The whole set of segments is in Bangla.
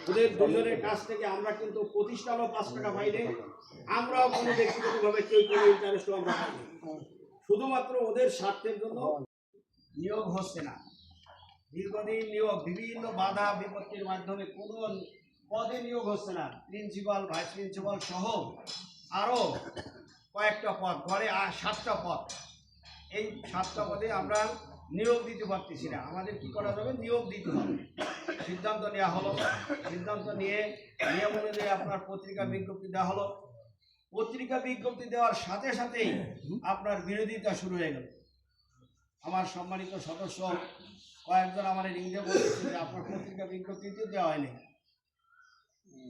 ওদের দুজনের কাছ থেকে আমরা কিন্তু প্রতিষ্ঠানও 5 টাকা পাইনি, আমরাও কোনো ব্যক্তিগতভাবে কেউ কোনো ইন্টারেস্ট আমরা পাইনি। শুধুমাত্র ওদের স্বার্থের জন্য নিয়োগ হচ্ছে না। দীর্ঘদিন নিয়োগ, বিভিন্ন বাধা বিপত্তির মাধ্যমে কোনো পদে নিয়োগ হচ্ছে না। প্রিন্সিপাল, ভাইস প্রিন্সিপাল সহ আরও কয়েকটা পদ, গড়ে 7টা পদ। এই 7টা পদে আমরা নিয়োগ দিতে পারতেছি না। আমাদের কি করা যাবে? নিয়োগ দিতে হবে। সিদ্ধান্ত নেওয়া হলো। সিদ্ধান্ত নিয়ে নিয়ম অনুযায়ী আপনার পত্রিকা বিজ্ঞপ্তি দেওয়া হলো। পত্রিকা বিজ্ঞপ্তি দেওয়ার সাথে সাথেই আপনার বিরোধিতা শুরু হয়ে গেল। আমার সম্মানিত সদস্য কয়েকজন আমার রিংয়ে বলতেছে যে আপনার পত্রিকা বিজ্ঞপ্তিতে দেওয়া হয়নি।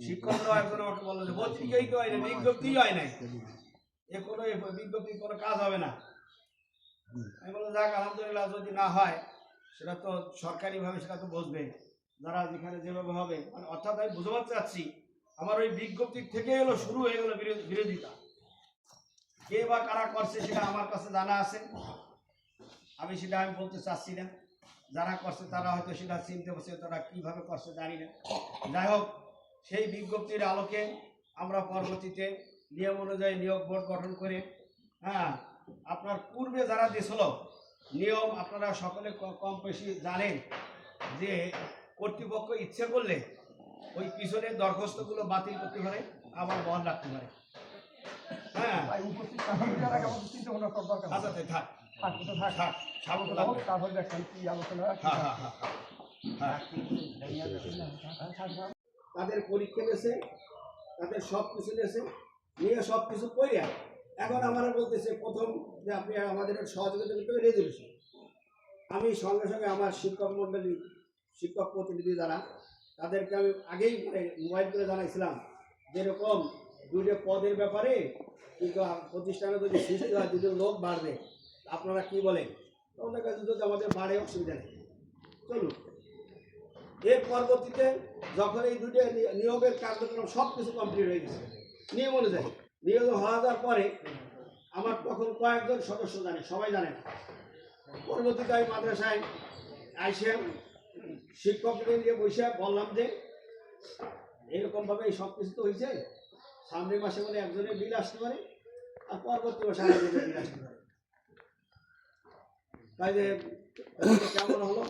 শিক্ষকরাও একজন আমাকে বললো যে পত্রিকাই তো হয়নি, বিজ্ঞপ্তিই হয় নাই, এ কোনো বিজ্ঞপ্তি কোনো কাজ হবে না। আমি বললাম যাক, আলহামদুলিল্লাহ, যদি না হয় সেটা তো সরকারিভাবে সেটা তো বুঝবে যারা যেখানে যেভাবে হবে। মানে অর্থাৎ আমি বুঝতে চাচ্ছি আমার ওই বিজ্ঞপ্তির থেকে এলো শুরু হয়ে গেল বিরোধিতা। কে বা কারা করছে সেটা আমার কাছে জানা আছে, আমি সেটা বলতে চাচ্ছি না। যারা করছে তারা হয়তো সেটা চিনতে পারছে, তারা কীভাবে করছে জানি না। যাই হোক, সেই বিজ্ঞপ্তির আলোকে আমরা পরবর্তীতে নিয়ম অনুযায়ী নিয়োগ বোর্ড গঠন করে, আপনার পূর্বে যারা দিয়েছিল নিয়ম আপনারা সকলে কম বেশি জানেন যে কর্তৃপক্ষ ইচ্ছে করলে ওই পিছনের দরখাস্তগুলো বাতিল করতে পারে, আবার বহাল রাখতে পারে। তাদের পরীক্ষা নিয়েছে, তাদের সব কিছু নিয়েছে, নিয়ে সব কিছু করিয়া এখন আমরা বলতেছে প্রথম যে আপনি আমাদের সহযোগিতা করতে হবে রেজলিউশন। আমি সঙ্গে সঙ্গে আমার শিক্ষক মণ্ডলী, শিক্ষক প্রতিনিধি যারা, তাদেরকে আমি আগেই মোবাইল করে জানাইছিলাম যেরকম 2টা পদের ব্যাপারে কিন্তু প্রতিষ্ঠানে যদি সৃষ্টি হয়, যদি লোক বাড়বে, আপনারা কি বলেন? ওদের কাছে যদি আমাদের বাড়ে অসুবিধা নেই, চলুন। এর পরবর্তীতে যখন এই 2টা নিয়োগের কার্যক্রম সব কিছু কমপ্লিট হয়ে গেছে নিয়ম অনুযায়ী, নিয়োগ হওয়া যাওয়ার পরে আমার তখন কয়েকজন সদস্য জানে, সবাই জানে না। পরবর্তীতে আমি মাদ্রাসায় আইসে শিক্ষকদের নিয়ে বসে বললাম যে এরকমভাবে এই সব কিছু তো হয়েছে, সামনের মাসে মানে একজনের বিল আসতে পারে আর পরবর্তী মাসে আরেকজনের বিল আসতে পারে। তাই যে কেমন হলো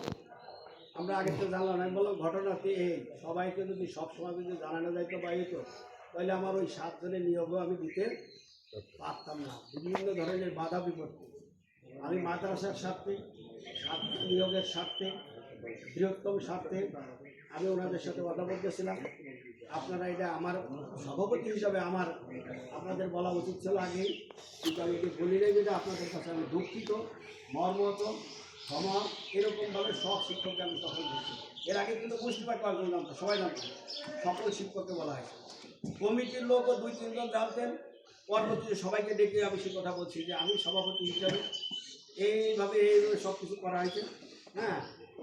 আমরা আগে তো জানলাম। আমি বললাম ঘটনাটি এই, সবাইকে যদি সবসময় যদি জানানো যাইতো বা তো, তাহলে আমার ওই 7 জনের নিয়োগও আমি দিতে পারতাম না। বিভিন্ন ধরনের বাধা বিপত্তি আমি মাদ্রাসার স্বার্থে, নিয়োগের স্বার্থে, বৃহত্তম স্বার্থে আমি ওনাদের সাথে কথা বলতেছিলাম। আপনারা এটা আমার সভাপতি হিসাবে আমার আপনাদের বলা উচিত ছিল আগেই, কিন্তু আমি এটা বলি নাই। যেটা আপনাদের কাছে আমি দুঃখিত, মর্মহত, ক্ষমা, এরকমভাবে সব শিক্ষককে আমি তখন দিচ্ছি। এর আগে কিন্তু মুষ্টিপাত কয়েকজন জানতো, সবাই জানতো, সকল শিক্ষককে বলা হয়। কমিটির লোকও 2-3 জন জানতেন। পরবর্তীতে সবাইকে ডেকে আমি সে কথা বলছি যে আমি সভাপতি হিসাবে এইভাবে সব কিছু করা হয়েছে।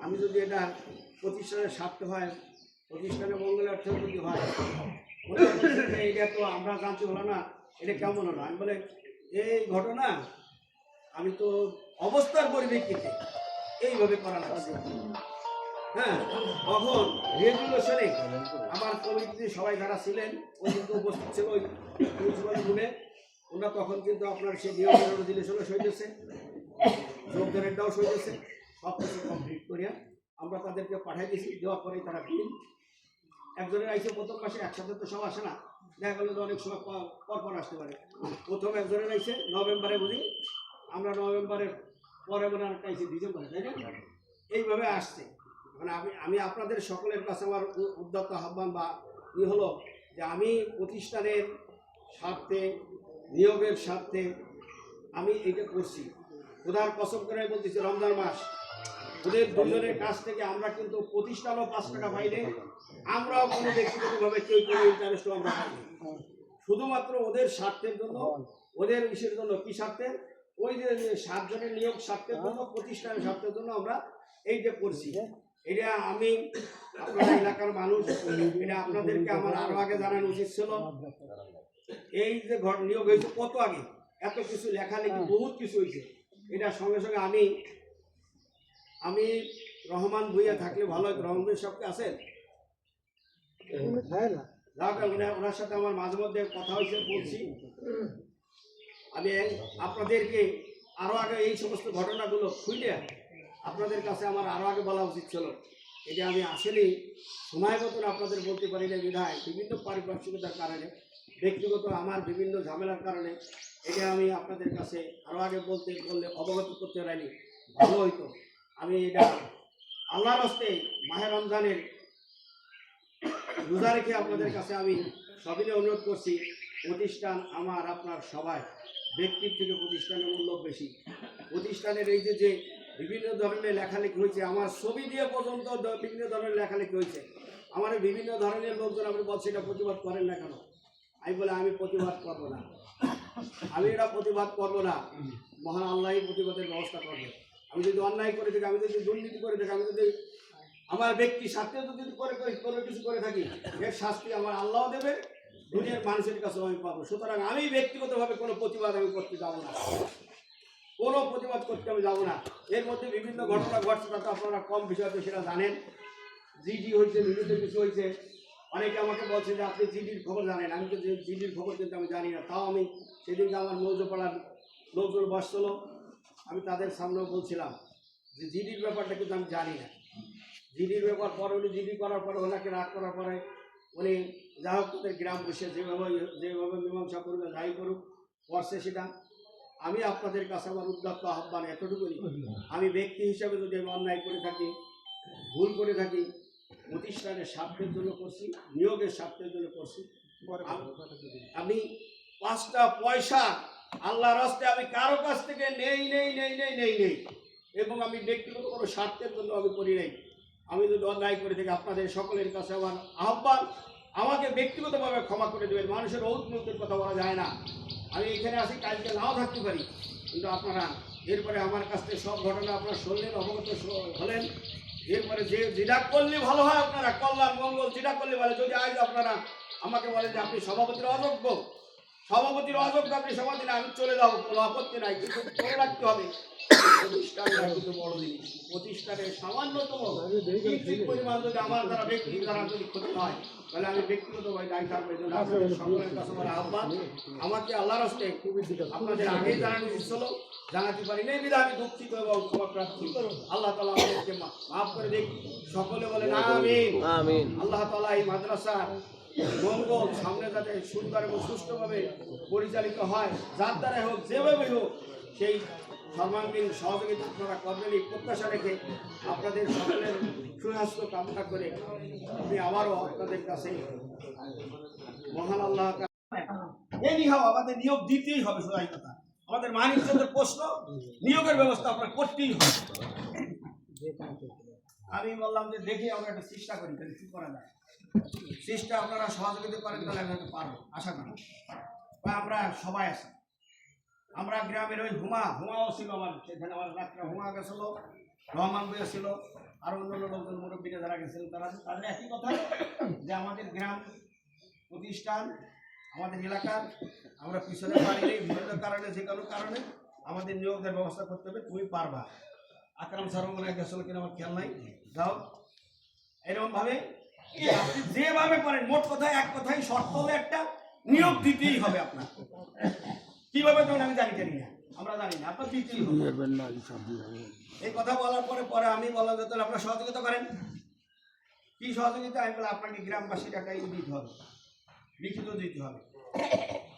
আমি যদি এটা প্রতিষ্ঠানের স্বার্থে হয়, প্রতিষ্ঠানের মঙ্গলার্থেও যদি হয়, এটা তো আমরা জানতে হলো না, এটা কেমন হলো? আমি বলে এই ঘটনা আমি তো অবস্থার পরিপ্রেক্ষিতে এইভাবে করা লাগছে। তখন রেজুলেশনে আমার কমিটিতে সবাই যারা ছিলেন ওই কিন্তু উপস্থিত ছিল ওই প্রিন্সিপাল রুমে। ওরা তখন কিন্তু আপনার সেই নিয়োগের রেজুলেশনে সইতেছে, যোগদানেরটাও সইতেছে, সব কিছু কমপ্লিট করিয়া আমরা তাদেরকে পাঠিয়ে দিয়েছি। দেওয়ার পরেই তারা বিল একজনের আইসে প্রথম মাসে, একসাথে তো সব আসে না, দেখা গেলো যে অনেক সময় পরপর আসতে পারে। প্রথম একজনের আইসে নভেম্বরে, বুঝি আমরা নভেম্বরের পরে মনে হয় আইসে ডিসেম্বরে, তাই না? এইভাবে আসছে। মানে আমি আপনাদের সকলের কাছে আমার উদ্যত আহ্বান বা হলো যে আমি প্রতিষ্ঠানের স্বার্থে, নিয়োগের স্বার্থে আমি এটা করছি। খোদার কসম করে বলতেছি, রমজান মাস ওদের দুজনের কাছ থেকে আমরা কিন্তু প্রতিষ্ঠানও 5 টাকা পাইনি, আমরাও কোনো ব্যক্তিগতভাবে কেউ কোনো ইন্টারেস্ট আমরা পাইনি। শুধুমাত্র ওদের স্বার্থের জন্য, ওদের ইসের জন্য, কি স্বার্থে? ওই যে 7 জনের নিয়োগ স্বার্থের জন্য, প্রতিষ্ঠানের স্বার্থের জন্য আমরা এইটা করছি। এটা আমি আপনার এলাকার মানুষ, এটা আপনাদেরকে আমার আরো আগে জানানো উচিত ছিল। এই যে নিয়োগ হয়েছে কত আগে, এত কিছু লেখালেখি, বহুত কিছু হয়েছে। এটা সঙ্গে সঙ্গে আমি রহমান ভুইয়া থাকলে ভালো হয়। রহমান ভুইয়া সবকে আছেন? ওনার সাথে আমার মাঝে মধ্যে কথা হয়েছে, বলছি আমি আপনাদেরকে আরো আগে এই সমস্ত ঘটনাগুলো খুঁজে আপনাদের কাছে আমার আরো আগে বলা উচিত ছিল। এটা আমি আসলেই সময় মতন আপনাদের বলতে পারি না বিধায় বিভিন্ন পারিপার্শ্বিকতার কারণে, ব্যক্তিগত আমার বিভিন্ন ঝামেলার কারণে এটা আমি আপনাদের কাছে আরো আগে বললে অবগত করতে পারিনি। ভালো হইতো আমি এটা আল্লাহর হস্তে মাহে রমজানের রোজা রেখে আপনাদের কাছে আমি সবিনয় অনুরোধ করছি, প্রতিষ্ঠান আমার আপনার সবাই, ব্যক্তির থেকে প্রতিষ্ঠানের মূল্য বেশি। প্রতিষ্ঠানের এই যে বিভিন্ন ধরনের লেখালেখি হয়েছে, আমার ছবি দিয়ে পর্যন্ত বিভিন্ন ধরনের লেখালেখি হয়েছে, আমার বিভিন্ন ধরনের লোকজন আপনি বলছে এটা প্রতিবাদ করেন না কেন? আমি বলে আমি প্রতিবাদ করবো না, আমি এটা প্রতিবাদ করবো না, মহান আল্লাহই প্রতিবাদের ব্যবস্থা করবে। আমি যদি অন্যায় করে থাকি, আমি যদি দুর্নীতি করে থাকি, আমি যদি আমার ব্যক্তি স্বার্থে যদি কোনো কিছু করে থাকি, এর শাস্তি আমার আল্লাহ দেবে, দুনিয়ার মানুষের কাছে আমি পাবো। সুতরাং আমি ব্যক্তিগতভাবে কোনো প্রতিবাদ আমি করতে যাবো না, কোনো প্রতিবাদ করতে আমি যাবো না। এর মধ্যে বিভিন্ন ঘটনা ঘটছে, তা তো আপনারা কম বিষয়তে সেটা জানেন। জিডি হয়েছে, বিভিন্ন কিছু হয়েছে, অনেকে আমাকে বলছে যে আপনি জিডির খবর জানেন। আমি তো জিডির খবর কিন্তু আমি জানি না। তাও আমি সেদিনকে আমার মৌজপাড়ার লোকজন বসছিল, আমি তাদের সামনেও বলছিলাম যে জিডির ব্যাপারটা কিন্তু আমি জানি না। জিডির ব্যাপার পরে উনি জিডি করার পরে ওনাকে রাগ করার পরে উনি যা হোক তাদের গ্রাম বসে যেভাবে মীমাংসা করবে যাই করুক করছে সেটা। আমি আপনাদের কাছে আমার উদ্যত্ত আহ্বান এতটুকুই, আমি ব্যক্তি হিসাবে যদি আমি অন্যায় করে থাকি, ভুল করে থাকি, প্রতিষ্ঠানের স্বার্থের জন্য করছি, নিয়োগের স্বার্থের জন্য করছি, আমি 5টা পয়সা আল্লাহর রাস্তায় আমি কারো কাছ থেকে নেই এবং আমি ব্যক্তিগত কোনো স্বার্থের জন্য আমি করি নাই। আমি যদি অন্যায় করে থাকি, আপনাদের সকলের কাছে আমার আহ্বান, আমাকে ব্যক্তিগতভাবে ক্ষমা করে দেবেন। মানুষের ঔৎমুখের কথা বলা যায় না। আমি এখানে আসি, কালকে নাও থাকতে পারি, কিন্তু আপনারা এরপরে আমার কাছ থেকে সব ঘটনা আপনারা শুনলেন, অবগত হলেন। এরপরে যেটা করলে ভালো হয়, আপনারা কল্যাণ মঙ্গল যেটা করলে ভালো। যদি আজ আপনারা আমাকে বলেন যে আপনি সভাপতির অযোগ্য আপনি সভাপতি না, আমি চলে যাবো, কোনো আপত্তি নাই, কিন্তু মনে রাখতে হবে প্রতিষ্ঠানটা কিন্তু বড় জিনিস। প্রতিষ্ঠানের সামান্যতম কিঞ্চিত পরিমাণ যদি আমার দ্বারা ব্যক্তি দ্বারা যদি ক্ষতি হয়, তাহলে আমি ব্যক্তিগতভাবে দায়ী থাকবো। আপনাদের সকলের কাছে আমার আহ্বান, আমাকে আল্লাহর হস্তে আপনাদের আগেই জানানো উচিত ছিল, জানাতে পারি না, বিধায় আমি দুঃখিত এবং ক্ষমা প্রার্থী। আল্লাহ তাআলা আমাদেরকে মাফ করে দিক। সকলে বলেন আমিন। আল্লাহ তাআলা এই মাদ্রাসার মঙ্গল সামনে যাতে সুন্দর এবং সুষ্ঠুভাবে পরিচালিত হয়, যার দ্বারা হোক যেভাবে হোক, সেই সর্বাঙ্গীন সহযোগিতা আপনারা করবেন এই প্রত্যাশা রেখে আপনাদের সকলের সুস্বাস্থ্য কামনা করে আমি আবারও আপনাদের কাছে মহান আল্লাহ আমাদের নিয়োগ দিতেই হবে। সবাই কথা, আমাদের মানিকজনের প্রশ্ন, নিয়োগের ব্যবস্থা আপনারা করতেই হবে। আমি বললাম যে দেখি আমরা একটা চেষ্টা করি, তাহলে কি করা যায়। চেষ্টা আপনারা সহযোগিতা করেন, তাহলে আমি হয়তো পারবো, আশা করি। বা আমরা সবাই আছি, আমরা গ্রামের ওই হুমাও ছিল, আমার সেখানে আমার ডাক্তার হুমা গেছিল, রহমান বইয়া ছিল, আর অন্যান্য লোকজন মুরব্বীরা যারা গেছিলেন, তাদের একই কথা যে আমাদের গ্রাম প্রতিষ্ঠান, আমাদের এলাকার আমরা পিছনে পারিনি, বিভিন্ন কারণে, যে কোনো কারণে আমাদের নিয়োগের ব্যবস্থা করতে হবে। তুমি পারবা। আকরাম স্যার মনে হয় গেছিল কিনা আমার খেয়াল নাই। যাও, এরকমভাবে আপনি যেভাবে পারেন, মোট কথায় এক কথায় শর্ত হলে একটা নিয়োগ দিতেই হবে আপনার। কিভাবে তখন আমি জানি না, আমরা জানি না, আপনার দিতেই হবে। এই কথা বলার পরে আমি বললাম যে তাহলে আপনারা সহযোগিতা করেন। কি সহযোগিতা? আমি বললাম আপনাকে গ্রামবাসীর একটা দিতে হবে, লিখিত দিতে হবে।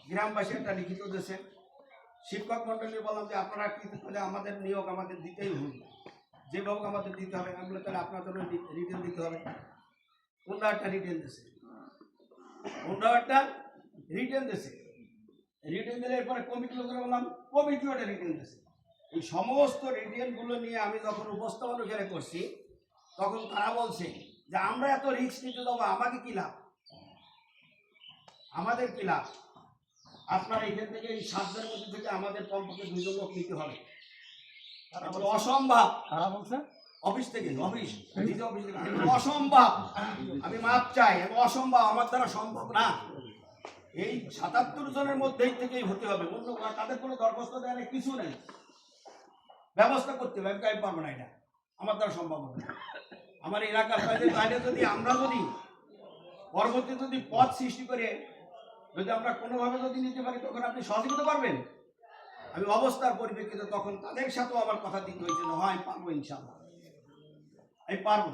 গ্রামবাসী একটা লিখিত দিয়েছে। শিক্ষক মন্ডলী বললাম যে আপনারা কি তাহলে আমাদের নিয়োগ আমাদের দিতেই হবে, যেভাবে আমাদের দিতে হবে। আমি বলে তাহলে আপনার জন্য রিটেন দিতে হবে। ওনারা একটা রিটেন দিয়েছে, রিটেন দিলে এরপরে কমিটি লোকেরা বললাম, কমিটিও একটা রিটেন দিয়েছে। এই সমস্ত রিটেনগুলো নিয়ে আমি যখন উপস্থাপন এখানে করছি, তখন তারা বলছে যে আমরা এত রিস্ক নিতে দেবো, আমাকে কি লাভ, আমাদের কি লাভ। আপনারা এখান থেকে এই 7 জনের মধ্যে থেকে আমাদের কমপক্ষে 2 জন লোক নিতে হবে। অসম্ভব। অফিস থেকে অসম্ভব, আমি মাপ চাই, অসম্ভব, আমার দ্বারা সম্ভব না। এই 77 জনের মধ্যেই থেকেই হতে হবে। অন্য তাদের কোনো দরখাস্ত দেয় না, কিছু নেই, ব্যবস্থা করতে হবে। আমি পারবো না, এটা আমার দ্বারা সম্ভব হবে না। আমার এলাকার বাইরে যদি আমরা যদি পরবর্তী যদি পদ সৃষ্টি করে যদি আমরা কোনোভাবে যদি নিতে পারি তখন আপনি সহযোগিতা করবেন। আমি অবস্থার পরিপ্রেক্ষিতে তখন তাদের সাথেও আমার কথা দিতে হয়েছিল, হয় আমি পারবো ইনশাআল্লাহ, আমি পারবো।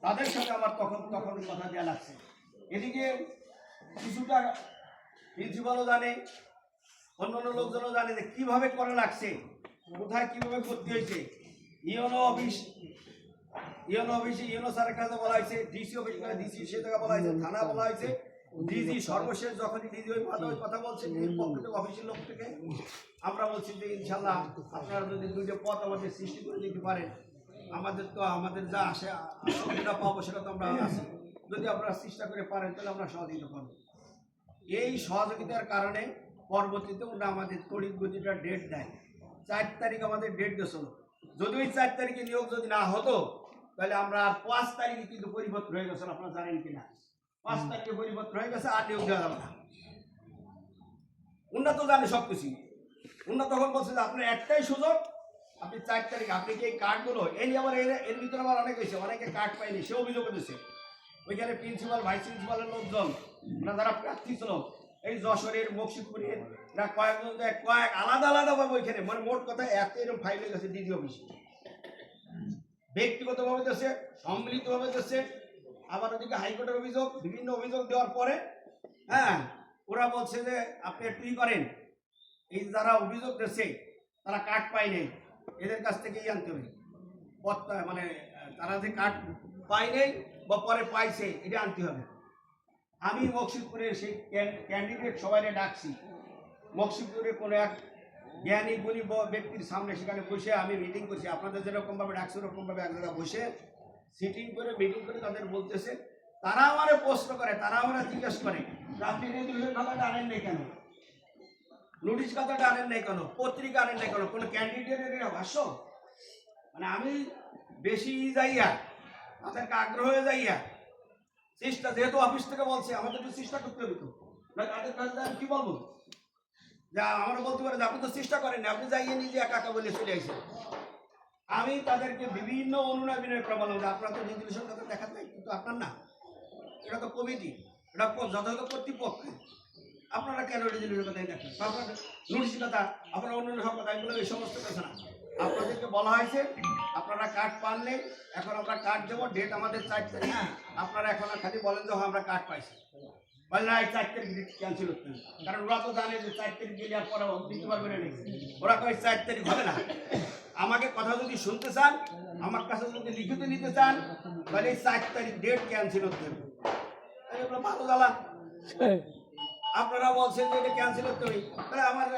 তাদের সাথে আমার তখন কথা দেওয়া লাগছে। এদিকে কিছুটা প্রিন্সিপালও জানে, অন্যান্য লোকজনও জানে যে কিভাবে করা লাগছে, কোথায় কিভাবে ভর্তি হয়েছে। ইউনো অফিসে ইউনো স্যারের কাছে বলা হয়েছে, ডিসি অফিস করে ডিসি সে জায়গা বলা হয়েছে, থানা বলা হয়েছে, ডিজি সর্বশেষ যখনই ডিজি ওই কথা বলছে অফিসের লোক থেকে আমরা বলছি যে ইনশাল্লাহ আপনারা যদি দুইটা পথ আমাদের সৃষ্টি করে দিতে পারেন, আমাদের যা আসে সুবিধা পাবো সেটা তো আমরা আছি, যদি আপনারা চেষ্টা করে পারেন তাহলে আমরা সহযোগিতা করবো। এই সহযোগিতার কারণে পরবর্তীতে ওরা আমাদের তড়িৎ গতিটা ডেট দেয়। 4 তারিখ আমাদের ডেট দিয়েছিল। যদি ওই 4 তারিখে নিয়োগ যদি না হতো তাহলে আমরা 5 তারিখে কিন্তু পরিবর্তন হয়ে গেছিল, আপনারা জানেন কিনা। 5 তারিখে পরিবর্তন হয়ে গেছে, আর নিয়োগ দেওয়া যাবে না। উন্নত জানে সবকিছু। উন্নত তখন বলছে যে আপনার একটাই সুযোগ, আপনি 4 তারিখ আপনি কি এই কার্ডগুলো এই আবার এর ভিতরে আবার অনেক হয়েছে, অনেকে কার্ড পায়নি, সে অভিযোগ করেছে। ওইখানে প্রিন্সিপাল ভাইস প্রিন্সিপালের লোকজন যারা প্রার্থী ছিল এই যশোরের মকসিদপুরের কয়েক আলাদা ভাবে ওইখানে মানে মোট কথা এত এরকম ফাইল হয়ে গেছে ডিডি অফিসে, ব্যক্তিগতভাবে দিচ্ছে, সম্মিলিতভাবে দিচ্ছে। আবার ওদিকে হাইকোর্টের অভিযোগ, বিভিন্ন অভিযোগ দেওয়ার পরে হ্যাঁ ওরা বলছে যে আপনি একটুই করেন, এই যারা অভিযোগ দিচ্ছে তারা কার্ড পায় নেই, এদের কাছ থেকেই আনতে হবে পদটা, মানে তারা যে কার্ড পায় নেই বা পরে পাইছে এটা আনতে হবে। আমি মকসিদপুরের সেই ক্যান্ডিডেট সবাই ডাকছি, মকসিদপুরে কোনো এক জ্ঞানী গুণী ব্যক্তির সামনে সেখানে বসে আমি মিটিং করছি, আপনাদের যেরকমভাবে ডাকছে ওরকমভাবে এক জায়গায় বসে সিটিং করে মিটিং করে তাদের বলতেছে, তারা আমারে প্রশ্ন করে, তারা আমরা জিজ্ঞেস করে আপনি রেজুলেশন খাতাটা আনেন নাই কেন, নোটিশ খাতাটা আনেন নাই কেন, পত্রিকা আনেন নাই কেন, কোনো ক্যান্ডিডেটের ভাষ্য। মানে আমি বেশি যাইয়া তাদেরকে আগ্রহ হয়ে যাইয়া চেষ্টা, যেহেতু অফিস থেকে বলছে আমাদের একটু চেষ্টা করতে হবে, তো তাদের কাছে আমি কি বলবো, যা আমরা বলতে পারি যে আপনি তো চেষ্টা করেন, আপনি যাইয়ে নিজে একা একা বলে চলে আসেন। আমি তাদেরকে বিভিন্ন অনুনয় বিনয় করে বললাম যে আপনারা তো রেজুলেশন কথা দেখাতে নাই, কিন্তু আপনার না, এটা তো কমিটি, এটা যথাযথ কর্তৃপক্ষ, আপনারা কেন রেজুলেশন কথাই দেখেন, আপনার নোটিশ কথা, আপনারা অন্যান্য সব কথা, এগুলো এই সমস্ত কথা না। আপনাদেরকে বলা হয়েছে আপনারা কার্ড পানলে, এখন আমরা কার্ড দেবো, ডেট আমাদের 4 তারিখ, আপনারা এখন খালি বলেন যে আমরা কার্ড পাইছি, বলে না এই 4 তারিখ ক্যান্সেল হচ্ছে, কারণ ওরা তো জানে যে 4 তারিখ গেলে আর পরে দিতে পারবে না, ওরা কয় 4 তারিখ হবে না। আমাকে কথা যদি শুনতে চান, আমার কাছে যদি লিখিত নিতে চান, তাহলে এই 4 তারিখ ডেট ক্যান্সেল হতে হবে। ভালো জ্বালা, আপনারা বলছেন যে এটা ক্যান্সেল হতে হবে, তাহলে আমার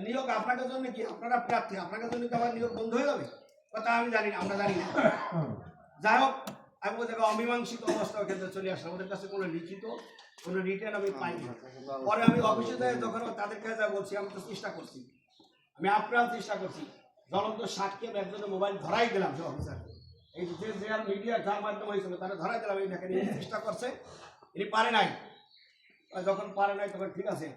নিয়োগ আপনাদের জন্য কি, আপনারা প্রার্থী, আপনাদের জন্য কি আমার নিয়োগ বন্ধ হয়ে যাবে? কথা আমি জানি না, আমরা জানি না। যাই হোক, আমি ওই জায়গায় অমীমাংসিত অবস্থা ওখানে চলে আসলাম, ওদের কাছে কোনো লিখিত কোনো রিটার্ন আমি পাইনি। পরে আমি অফিসে যাই, যখন তাদের কাছে বলছি আমি তো চেষ্টা করছি, আমি আপ্রাণ চেষ্টা করছি, জ্বলন্ত সাক্ষী আমি একজনের মোবাইল ধরাই দিলাম, সে অফিসার এই যে মিডিয়া যার মাধ্যমে হয়েছিল তারা ধরাই দিলাম, এই দেখেন চেষ্টা করছে, ইনি পারে নাই, যখন পারে নাই তখন ঠিক আছে